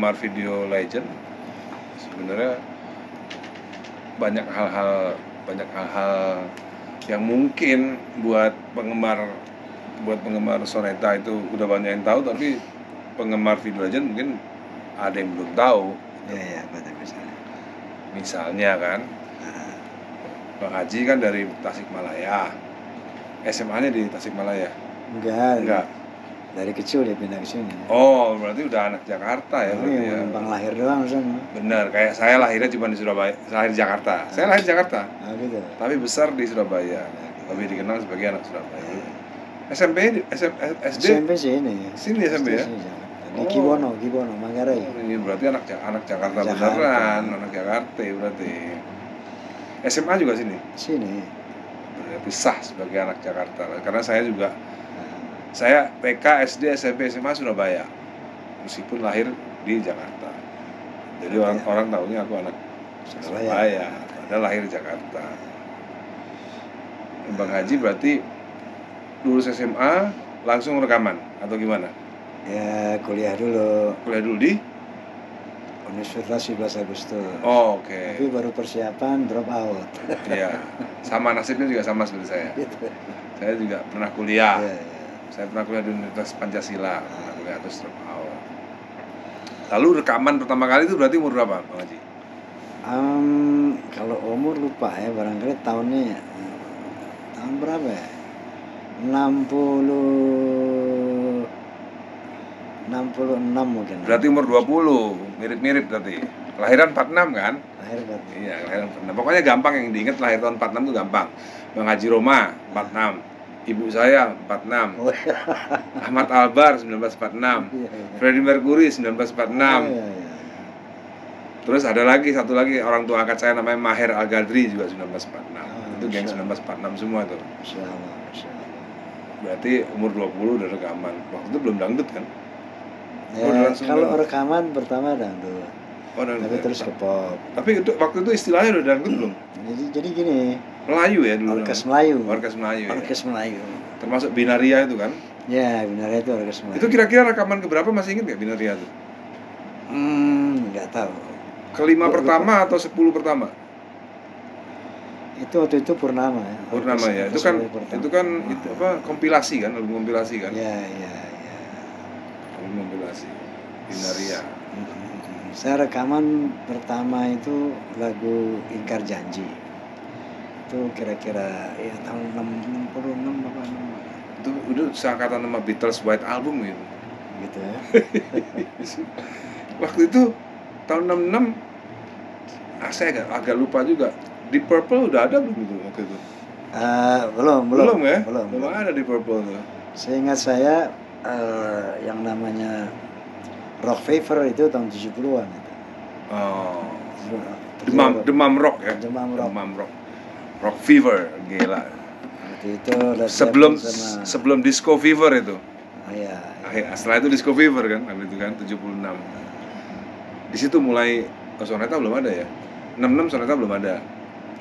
penggemar video legend sebenarnya banyak hal-hal yang mungkin buat penggemar Soneta itu udah banyak yang tahu, tapi penggemar video legend mungkin ada yang belum tahu. Iya, betul Misalnya kan, Bang Haji kan dari Tasikmalaya, SMA-nya di Tasikmalaya? Enggak. Dari kecil dia pindah ke sini. Oh, berarti udah anak Jakarta ya? Berarti ya. Numpang lahir doang sana. Benar, kayak saya lahirnya cuma di Surabaya, lahir di Jakarta. Saya lahir di Jakarta. Gitu. Tapi besar di Surabaya. Lebih dikenal sebagai anak Surabaya. SD? SMP sih ini. Sini SMP ya? Di Kibono, Manggarai. Ini berarti anak Jakarta beneran, anak Jakarta berarti. SMA juga sini? Sini. Berarti sah sebagai anak Jakarta. Karena saya juga, saya TK, SD, SMP, SMA Surabaya. Meskipun lahir di Jakarta. Jadi orang tahunya aku anak Surabaya. Padahal lahir di Jakarta. Bang Haji berarti lulus SMA langsung rekaman atau gimana? Ya, kuliah dulu di Universitas 11 Agustus. Oh, oke. Tapi baru persiapan drop out. Iya. Sama nasibnya juga sama seperti saya. Gitu. Saya juga pernah kuliah. Ya. Saya pernah kuliah di Universitas Pancasila, pernah kuliah terus drop out. Lalu rekaman pertama kali itu berarti umur berapa, Bang Haji? Kalau umur lupa ya, barangkali tahunnya tahun berapa ya? 66 mungkin. Berarti umur 20, mirip-mirip berarti. Kelahiran 46 kan? Lahir berarti. Iya, kelahiran 46. Pokoknya gampang yang diingat lahir tahun 46 itu gampang. Bang Haji Roma 46. Ibu saya 46. Oh, iya. Ahmad Albar 1946. Iya. Freddie Mercury 1946. Iya. Terus ada lagi satu lagi orang tua angkat saya namanya Maher Al-Gadri juga 1946. Itu geng 1946 semua tuh. Masyaallah. Berarti umur 20 udah rekaman. Waktu itu belum dangdut kan? Ya, kalau rekaman pertama dangdut. Tapi terus ke pop. Tapi itu waktu itu istilahnya udah dangdut belum? Jadi gini. Melayu ya dulu. Orkes Melayu. Orkes Melayu. Termasuk Binaria itu kan? Ya, Binaria itu orkes Melayu. Itu kira-kira rekaman keberapa masih ingat nggak Binaria itu? Nggak tahu. Kelima pertama atau 10 pertama? Itu waktu itu Purnama ya. Purnama ya. Itu kan itu apa? Kompilasi kan, album kompilasi kan? Iya. Album kompilasi. Binaria. Saya rekaman pertama itu lagu Ingkar Janji. Itu kira-kira ya tahun 66 apa 66. Itu udah seangkatan sama Beatles White Album gitu. Gitu ya. Waktu itu tahun 66 saya agak lupa juga. Deep Purple udah ada belum itu waktu itu? Belum ya? Belum ada Deep Purple tuh. Seingat saya yang namanya Rock Fever itu tahun 70-an itu. Oh. Demam rock ya? Demam rock. Rock Fever, gila. Itu sebelum Disco Fever itu. Iya. Setelah itu Disco Fever kan, itu kan 76. Di situ mulai Soneta belum ada ya? 66 Soneta belum ada.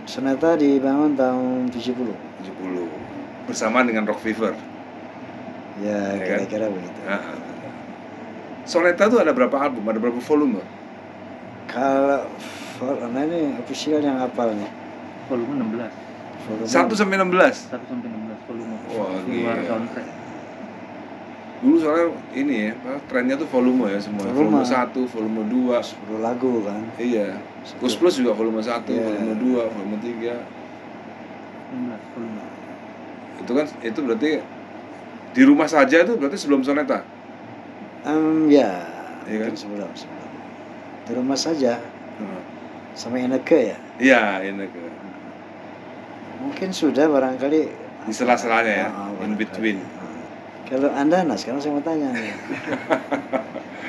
Soneta dibangun tahun 70 bersamaan dengan Rock Fever. Ya kira-kira kan? Begitu. Soneta itu ada berapa album? Ada berapa volume? Kalau ini official yang hafal nih. Volume 16. 1 sampai 16 volume. Wah, luar soundtrack. Dulu soalnya ini ya, trennya tuh volume ya semua. Volume 1, volume 2, 10 lagu kan. Iya. Plus juga volume 1, volume 2, volume 3. 16 volume. Itu berarti di rumah saja itu berarti sebelum Soneta. Ya. Iya kan? Sebelum. Di rumah saja. Sama Ineke ya? Iya, Ineke. Mungkin sudah barangkali di sela-selanya ya, in between. Kalau Anda sekarang saya mau tanya nih.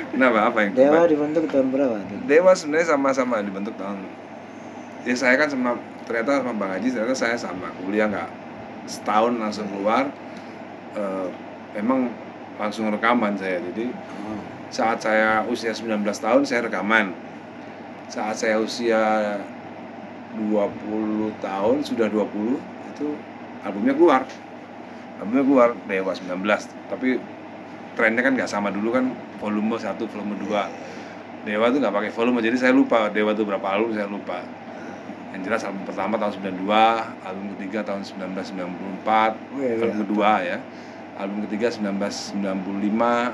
Kenapa? Apa yang Dewa dibentuk tahun berapa? Dewa sebenarnya sama-sama dibentuk tahun. Ya saya kan ternyata sama Bang Haji, ternyata saya sama kuliah nggak setahun langsung keluar. Memang langsung rekaman saya. Jadi saat saya usia 19 tahun saya rekaman. Saat saya usia 20 tahun, sudah 20 itu albumnya keluar Dewa 19. Tapi trennya kan nggak sama dulu kan, volume 1, volume 2. Dewa tuh nggak pakai volume, jadi saya lupa Dewa tuh berapa album, saya lupa. Yang jelas album pertama tahun 92, album ketiga tahun 1994, album kedua ya, album ketiga 1995,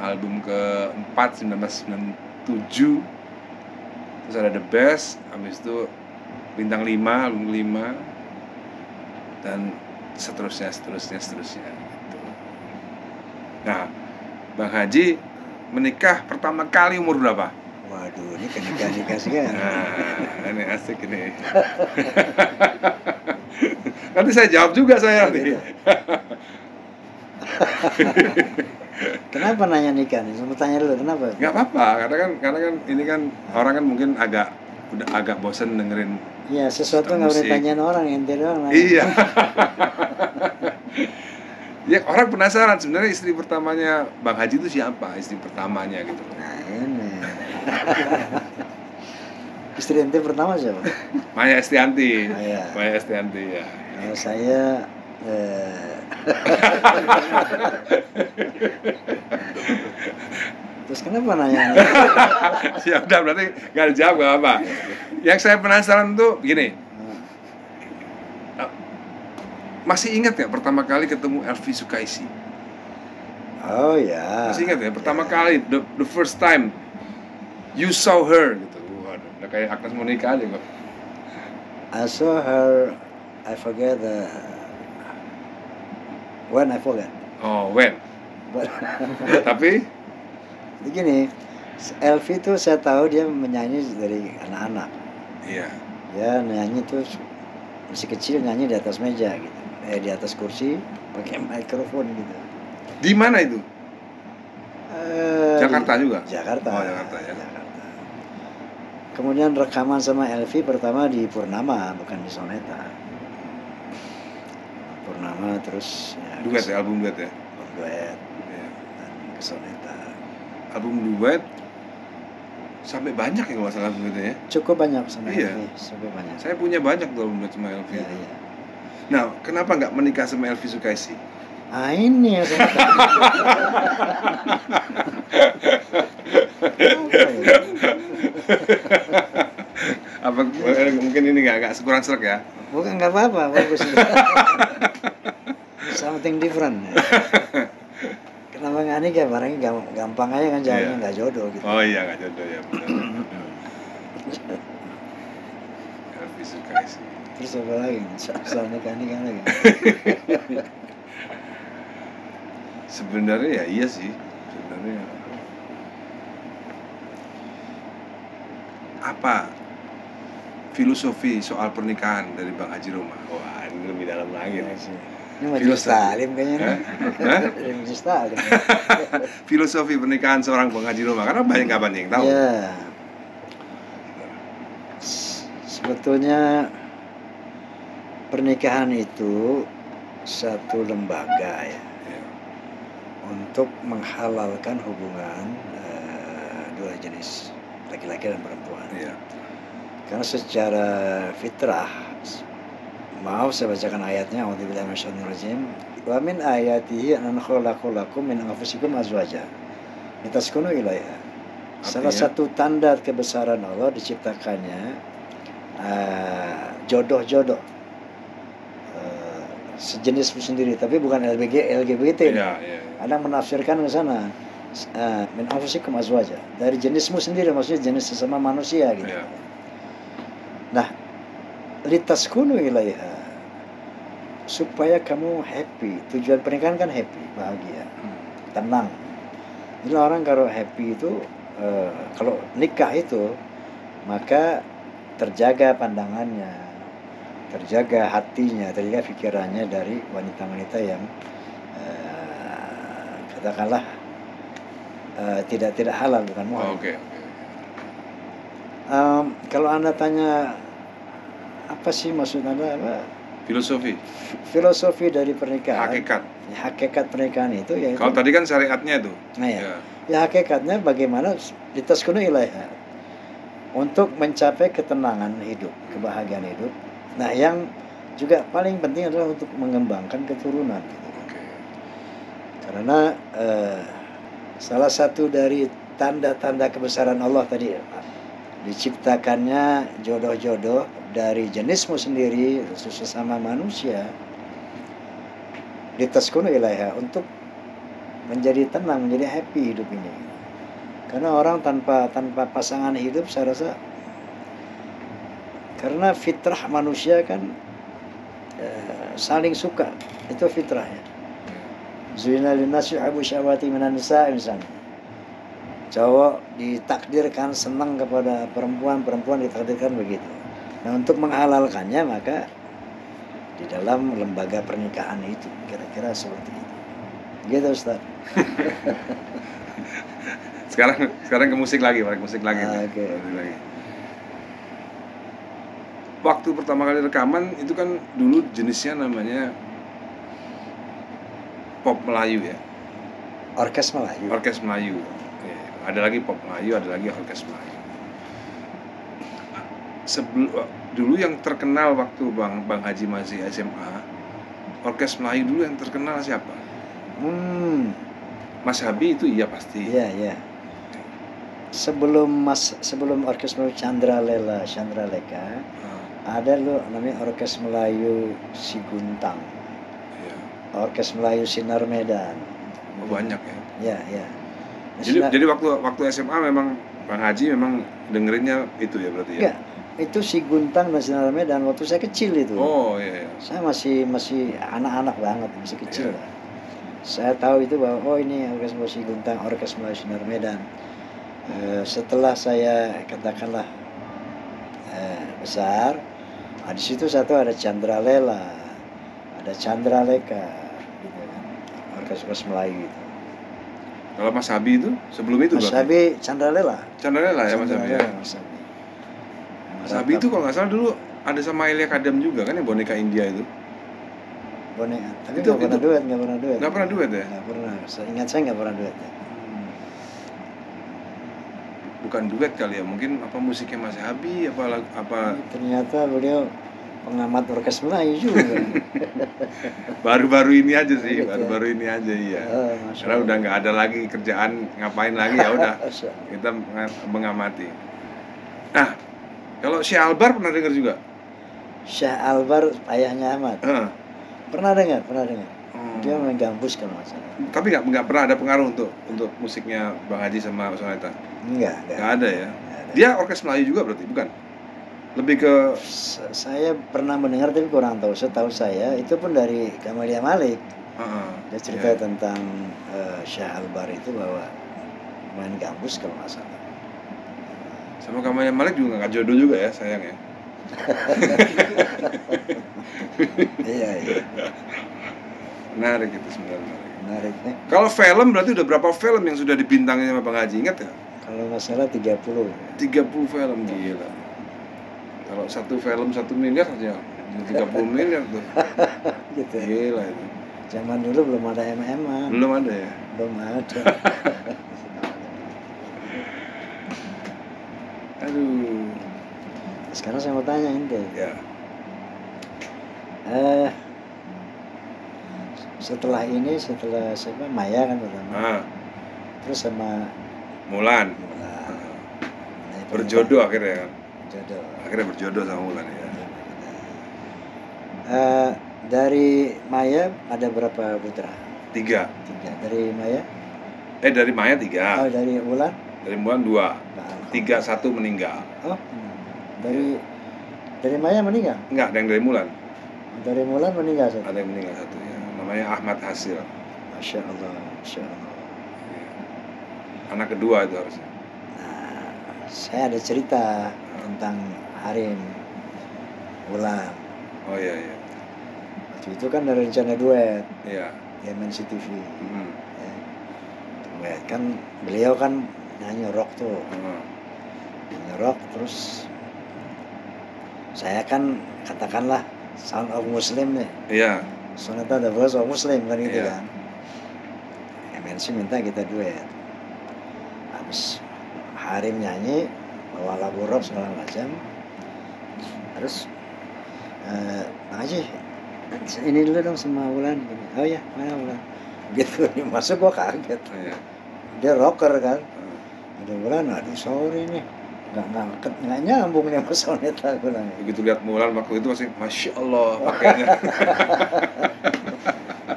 album keempat 1997, terus ada The Best, habis itu Bintang 5, album kelima, dan seterusnya gitu. Nah, Bang Haji menikah pertama kali umur berapa? Waduh, ini kan nikah sekarang. Nah, ini asik ini. Nanti saya jawab juga saya nanti. Gitu. Kenapa nanya nikah nih? Sempat tanya dulu kenapa? Nggak apa-apa, karena kan ini kan orang kan mungkin udah agak bosen dengerin. Iya, sesuatu nggak boleh tanyain orang, ente doang. Iya. Ya orang penasaran sebenarnya istri pertamanya Bang Haji itu siapa? Istri pertamanya gitu. Nah ini. Istri ente pertama siapa? Maya Estianti. Maya. Maya Estianti ya. Kalau saya terus kenapa nanya? Ya udah berarti nggak dijawab nggak apa. Yang saya penasaran tuh begini. Masih ingat ya pertama kali ketemu Elvi Sukaisi? Oh ya. Masih ingat ya pertama kali the first time you saw her gitu. Waduh, udah kayak Agnes Monica aja kok. I saw her. I forget when I forget. Oh, when? But Tapi begini, Elvi tuh saya tahu dia menyanyi dari anak-anak. iya. Dia nyanyi tuh masih kecil, nyanyi di atas meja gitu. Di atas kursi pakai mikrofon gitu. Di mana itu? Jakarta juga? Jakarta. Oh, Jakarta ya. Jakarta. Kemudian rekaman sama Elvi pertama di Purnama, bukan di Soneta. Purnama terus ya, Duet ya, album duet ya. duet Iya. dan ke Soneta. Album duet sampai banyak ya kalau nggak salah album duetnya ya. Cukup banyak sama Iya. Elvi, cukup banyak. Saya punya banyak tuh album duet sama Elvi. Iya, iya. Nah, kenapa nggak menikah sama Elvi Sukaisi? Ah ini yang saya Apa mungkin ini nggak kurang serak ya? Bukan, nggak apa-apa, bagus. Something different. Kenapa nggak nikah? Barangnya gampang aja kan, jawabnya nggak jodoh gitu. Oh iya, nggak jodoh ya, benar. Elvi Sukaisi. Terus apa lagi? Soal nikah lagi. Sebenarnya ya iya sih. Sebenarnya apa filosofi soal pernikahan dari Bang Haji Roma? Wah, ini lebih dalam lagi nih. Ini majelis taklim kayaknya nih. Hah? Majelis taklim. Filosofi pernikahan seorang Bang Haji Roma, karena banyak yang tahu. Ya. Sebetulnya pernikahan itu satu lembaga ya, untuk menghalalkan hubungan dua jenis, laki-laki dan perempuan. Iya. Karena secara fitrah, maaf saya bacakan ayatnya, a'udzubillahi minasyaitonir rajim. Wa min ayatihi an khalaqakum min anfusikum azwaja litaskunu ilaiha. Salah satu tanda kebesaran Allah diciptakannya jodoh-jodoh sejenis sendiri, tapi bukan LGBT. Iya. Ada menafsirkan ke sana min anfusikum azwaja, dari jenismu sendiri, maksudnya jenis sesama manusia gitu. Iya. Nah, litaskunu ilaiha, supaya kamu happy. Tujuan pernikahan kan happy, bahagia, tenang. Jadi orang kalau happy itu kalau nikah itu, maka terjaga pandangannya, terjaga hatinya, terjaga pikirannya dari wanita-wanita yang katakanlah tidak halal, bukan muhrim. Oke. Kalau Anda tanya apa sih maksud Anda, apa filosofi dari pernikahan, hakikat pernikahan itu ya. Kalau tadi kan syariatnya itu. Nah ya hakikatnya bagaimana litaskunu ilaiha, untuk mencapai ketenangan hidup, kebahagiaan hidup. Nah, yang juga paling penting adalah untuk mengembangkan keturunan gitu. Oke. Karena salah satu dari tanda-tanda kebesaran Allah tadi, diciptakannya jodoh-jodoh dari jenismu sendiri sesama manusia, ditaskunu ilaiha, untuk menjadi tenang, menjadi happy hidup ini. Karena orang tanpa pasangan hidup, saya rasa, karena fitrah manusia kan saling suka, itu fitrahnya. Zuyina linnasi hubbu syahwati minan nisa, misalnya. Cowok ditakdirkan senang kepada perempuan, perempuan ditakdirkan begitu. Nah, untuk menghalalkannya maka di dalam lembaga pernikahan itu, kira-kira seperti itu. Gitu, Ustaz. sekarang ke musik lagi, musik lagi. Okay. Waktu pertama kali rekaman itu kan dulu jenisnya namanya pop Melayu ya. Orkes Melayu. Orkes Melayu. Ada lagi pop Melayu, ada lagi orkes Melayu. Dulu yang terkenal waktu Bang Haji masih SMA, orkes Melayu dulu yang terkenal siapa? Mas Habi itu iya pasti. Iya. Sebelum orkes Melayu Chandra Leka, ada lo namanya orkes Melayu Siguntang. Iya. Orkes Melayu Sinar Medan. Banyak ya. Iya. Jadi waktu SMA memang Bang Haji memang dengerinnya itu ya berarti ya? Enggak, itu Siguntang dan Sinar Medan waktu saya kecil itu. Oh iya. Saya masih anak-anak banget, masih kecil Iya. lah. Saya tahu itu bahwa ini orkes Melayu Siguntang, orkes Melayu Sinar Medan. Setelah saya katakanlah besar, di situ satu ada Chandra Lela, ada Chandra Leka, gitu kan, orkes Melayu itu. Kalau Mas Habi itu sebelum itu Mas Habi Chandra Lela. Chandra Lela ya Mas Habi ya. Mas Habi itu kalau nggak salah dulu ada sama Elia Kadam juga kan yang boneka India itu. Boneka. Tapi Itu- nggak pernah itu- duet, nggak pernah duet. Nggak pernah duet ya? Nggak pernah. Ingat saya nggak pernah duet. Ya. Bukan duet kali ya, mungkin apa musiknya Mas Habi apa Ternyata beliau pengamat orkes Melayu juga. baru-baru ini aja sih, Gitu ya. baru-baru ini aja iya. Masya Karena Allah. udah nggak ada lagi kerjaan ngapain lagi ya udah Masya Allah. kita mengamati. Nah, kalau Syekh Albar pernah dengar juga? Syekh Albar ayahnya Ahmad. Heeh. Pernah dengar. Oh. Dia main gambus kalau nggak salah. Tapi nggak pernah ada pengaruh untuk musiknya Bang Haji sama Soneta. Enggak. Nggak ada ya. Nggak ada. Dia orkes Melayu juga berarti bukan? Lebih ke Saya pernah mendengar tapi kurang tahu. Setahu saya itu pun dari Kamalia Malik. Dia cerita iya. tentang Syekh Albar itu bahwa main gambus kalau nggak salah. Sama Kamalnya Malik juga nggak jodoh juga ya sayang ya. Iya. Menarik itu sebenarnya. Menarik nih. Kalau film berarti udah berapa film yang sudah dibintangi sama Bang Haji, ingat ya? Kalau nggak salah 30. 30 film, gila. Kalau satu film 1 miliar aja 30 miliar tuh. Gitu. Ya. Gila itu. Zaman dulu belum ada MM-an. Belum ada ya? Belum ada. Aduh. Sekarang saya mau tanya ente. Ya. Setelah siapa Maya kan pertama. Ah, Terus sama Mulan. Mulan. Berjodoh akhirnya kan. Jodoh. Akhirnya berjodoh sama Mulan ya. Dari Maya ada berapa putra? 3. 3. Dari Maya? Dari Maya Oh, 3. dari Mulan? Dari Mulan 2. Nah, 3, 1 meninggal. Oh, dari Maya meninggal? Enggak, ada yang dari Mulan. Dari Mulan meninggal satu. Ada yang meninggal 1 ya. Namanya Ahmad Hasil. Masya Allah, Masya Allah. Anak kedua itu harusnya. Nah, saya ada cerita tentang Harim Mulan. Oh iya iya. Waktu itu kan ada rencana duet Iya. di MNC TV. Hmm. Ya. Duet kan beliau kan nyanyi rock tuh. Nyanyi rock terus saya kan katakanlah Sound of Muslim nih. Iya. Sonata the Voice of Muslim kan gitu Iya. kan. MNC minta kita duet. Habis Harim nyanyi bawa lagu rock segala macam. Terus Bang Haji ini dulu dong sama Wulan gini. Oh ya, mana Wulan? Gitu masuk gua kaget. Iya. Dia rocker kan. Ada bulan, aduh sorry nih, nggak nyambung nih sama soneta bilang. Begitu lihat Mulan waktu itu masih Masya Allah pakainya.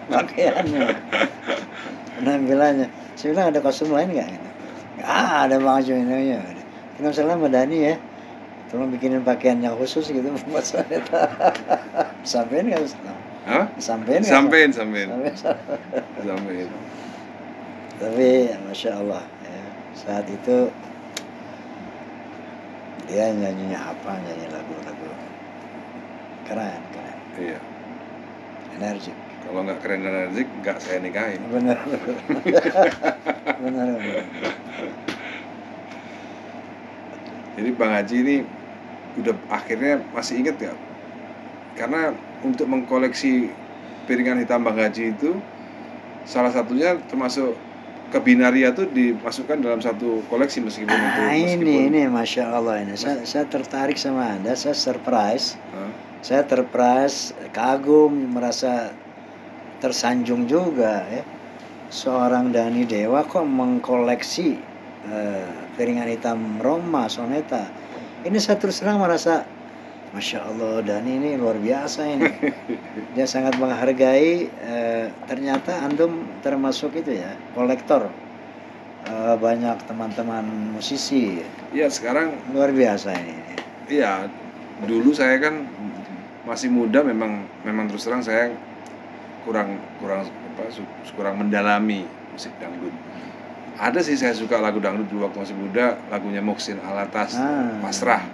Pakaiannya, penampilannya. Saya bilang ada kostum lain nggak? Gitu. Nggak ada Bang Ajo ini ya. Kenapa salah sama Dani ya? Tolong bikinin pakaian yang khusus gitu buat soneta. Sampein nggak bisa? Hah? Sampein nggak? Sampein. Tapi Masya Allah ya, saat itu dia nyanyinya apa, nyanyi lagu-lagu keren. Iya. Energik. Kalau nggak keren dan energik, nggak saya nikahin. Benar. Jadi Bang Haji ini udah akhirnya masih inget nggak? Karena untuk mengkoleksi piringan hitam Bang Haji itu salah satunya termasuk ke binaria tuh dimasukkan dalam satu koleksi meskipun itu ini Masya Allah ini saya tertarik sama Anda, saya surprise. Saya terpras, kagum, merasa tersanjung juga ya. Seorang Dani Dewa kok mengkoleksi piringan hitam Roma, soneta. Ini saya terus terang merasa Masya Allah, Dani ini luar biasa ini. Dia sangat menghargai, ternyata Antum termasuk itu ya, kolektor. Banyak teman-teman musisi. Iya, sekarang luar biasa ini. Iya, dulu saya kan masih muda, memang terus terang saya kurang mendalami musik dangdut. Ada sih saya suka lagu dangdut dulu waktu masih muda, lagunya Muhsin Alatas, Pasrah.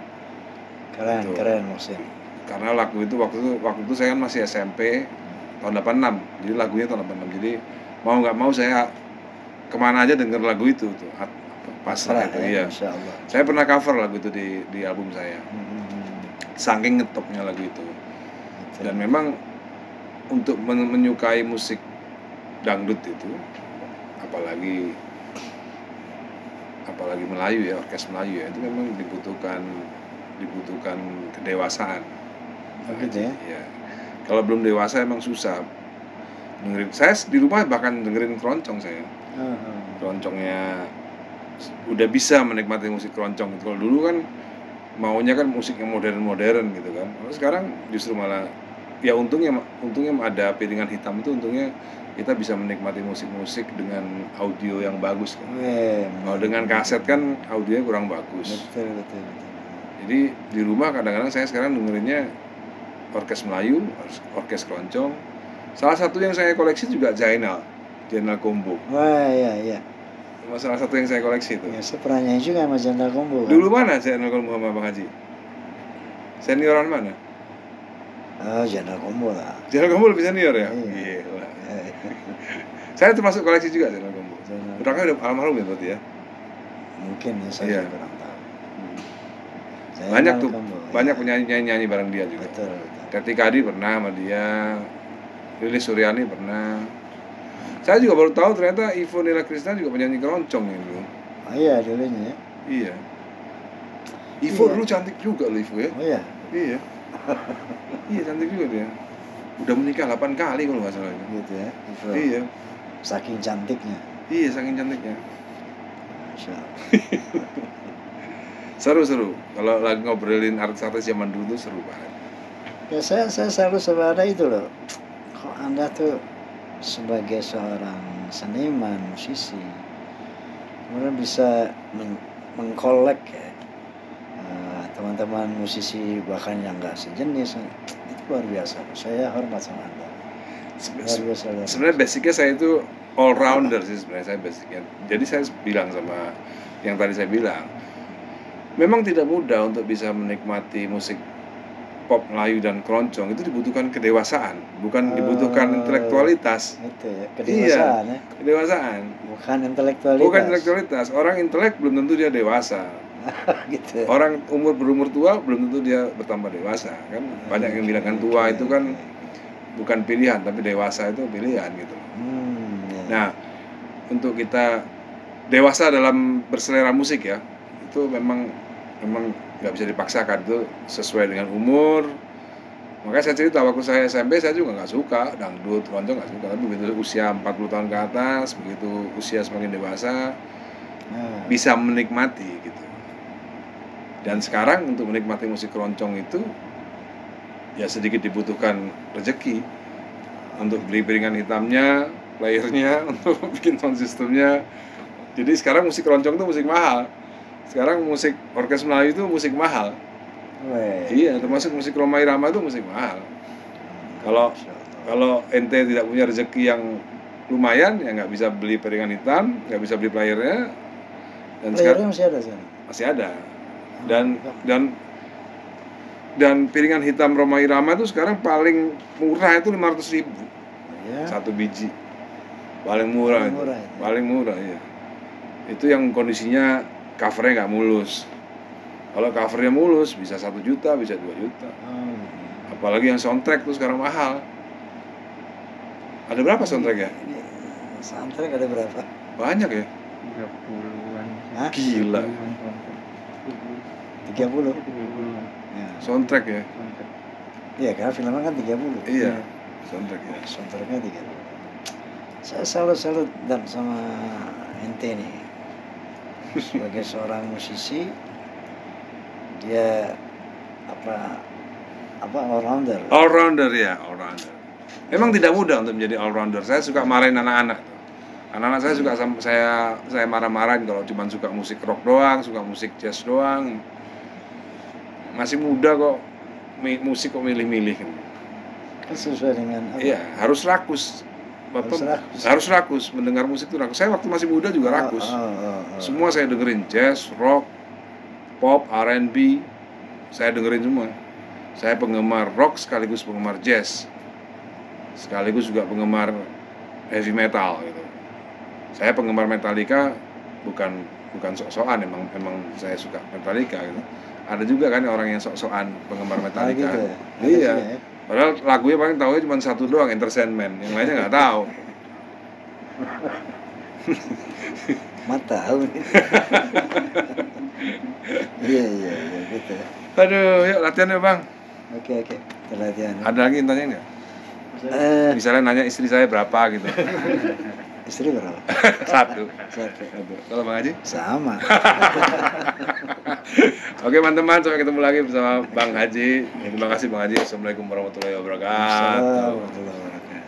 Keren Muhsin. Karena lagu itu waktu itu saya kan masih SMP tahun 86. Jadi lagunya tahun 86. Jadi mau nggak mau saya kemana aja denger lagu itu tuh. Pasrah itu ya, iya. Saya pernah cover lagu itu di album saya. Saking ngetopnya lagu itu. Dan memang untuk menyukai musik dangdut itu, apalagi Melayu ya, orkes Melayu ya, itu memang dibutuhkan kedewasaan. Gitu ya. Ya. Kalau belum dewasa emang susah. Dengerin, saya di rumah bahkan dengerin keroncong saya. Keroncongnya udah bisa menikmati musik keroncong. Kalau dulu kan maunya kan musik yang modern gitu kan. Kalau sekarang justru malah ya untungnya ada piringan hitam itu, untungnya kita bisa menikmati musik-musik dengan audio yang bagus kan. Kalau dengan kaset kan audionya kurang bagus. Betul. Jadi di rumah kadang-kadang saya sekarang dengerinnya orkes Melayu, orkes keroncong. Salah satu yang saya koleksi juga Zainal Combo. Wah iya. Salah satu yang saya koleksi itu. Ya, saya pernah nyanyi juga sama Zainal Combo. Kan? Dulu mana Zainal Combo sama Bang Haji? Senioran mana? Zainal Combo lah. Zainal Combo lebih senior ya? Iya. Saya termasuk koleksi juga Zainal Combo. Orangnya udah almarhum ya berarti ya? Mungkin ya, saya kurang tahu. Banyak tuh, banyak penyanyi-nyanyi bareng dia juga. Betul. Teti Kadi pernah sama dia, Lilis Suryani pernah. Saya juga baru tahu ternyata Ivo Nila Krisna juga penyanyi keroncong gitu. Iya dulunya ya. Iya. Ivo dulu cantik juga loh Ivo ya. Oh iya. Iya. Iya cantik juga dia. Udah menikah 8 kali kalau nggak salah itu. Gitu ya. Ivo. Iya. Saking cantiknya. Iya saking cantiknya. Masya Allah. Seru. Kalau lagi ngobrolin artis-artis zaman dulu tuh seru banget. Ya saya selalu sebenarnya itu loh. Kok Anda tuh sebagai seorang seniman, musisi, kemudian bisa mengkolek ya, teman-teman musisi bahkan yang nggak sejenis, itu luar biasa. Saya hormat sama Anda. Sebenarnya basicnya saya itu all rounder sih sebenarnya saya basicnya. Jadi saya bilang sama yang tadi saya bilang, memang tidak mudah untuk bisa menikmati musik pop Melayu dan keroncong. Itu dibutuhkan kedewasaan, bukan dibutuhkan intelektualitas. Itu ya, kedewasaan ya. Kedewasaan. Bukan intelektualitas. Orang intelek belum tentu dia dewasa. Gitu. Orang berumur tua belum tentu dia bertambah dewasa kan. Banyak yang bilang kan tua itu kan bukan pilihan, tapi dewasa itu pilihan gitu. Nah, untuk kita dewasa dalam berselera musik ya, itu memang nggak bisa dipaksakan, itu sesuai dengan umur. Makanya saya cerita waktu saya SMP saya juga nggak suka dangdut, keroncong nggak suka, tapi begitu usia 40 tahun ke atas, begitu usia semakin dewasa, bisa menikmati gitu. Dan sekarang untuk menikmati musik keroncong itu ya sedikit dibutuhkan rezeki untuk beli piringan hitamnya, playernya, untuk bikin sound systemnya. Jadi sekarang musik keroncong itu musik mahal. Sekarang musik orkes Melayu itu musik mahal. Iya, termasuk musik Rhoma Irama itu musik mahal. Kalau ente tidak punya rezeki yang lumayan, ya nggak bisa beli piringan hitam, nggak bisa beli playernya. Dan Playernya masih ada sana? Masih ada. Dan piringan hitam Rhoma Irama itu sekarang paling murah itu 500.000 satu biji. Paling murah itu. Paling murah ya. Itu yang kondisinya covernya nggak mulus. Kalau covernya mulus bisa 1 juta, bisa 2 juta. Apalagi yang soundtrack tuh sekarang mahal. Ada berapa soundtrack ya? Soundtrack ada berapa? Banyak ya? 30-an. Hah? Gila. 30? 30-an. Ya. Soundtrack ya? Soundtrack. Iya, karena filmnya kan 30. Iya. Soundtrack ya. Soundtracknya 30. Saya salut dan sama ente nih. Sebagai seorang musisi, dia all-rounder. All-rounder ya, all-rounder. Emang tidak mudah untuk menjadi all-rounder. Saya suka marahin anak-anak. Anak-anak saya suka saya marah-marahin kalau cuma suka musik rock doang, suka musik jazz doang. Masih muda kok musik kok milih-milih. Kan sesuai dengan apa? Iya, harus rakus. Harus rakus, mendengar musik itu rakus. Saya waktu masih muda juga rakus. Semua saya dengerin, jazz, rock, pop, R&B. Saya dengerin semua. Saya penggemar rock sekaligus penggemar jazz. Sekaligus juga penggemar heavy metal gitu. Saya penggemar Metallica bukan sok-sokan, emang saya suka Metallica gitu. Ada juga kan orang yang sok-sokan penggemar Metallica. Gitu ya? Iya. Ya? Padahal lagunya paling tahu cuma satu doang, Entertainment. Yang lainnya nggak tahu. Mata tahu. Iya gitu. Aduh, yuk latihan ya bang. Oke, kita latihan. Ada lagi yang tanya nggak? Misalnya nanya istri saya berapa gitu. Istri berapa? Satu. Kalau Bang Haji? Sama. Oke teman-teman, sampai ketemu lagi bersama Bang Haji. Terima kasih Bang Haji. Assalamualaikum warahmatullahi wabarakatuh. Assalamualaikum warahmatullahi wabarakatuh.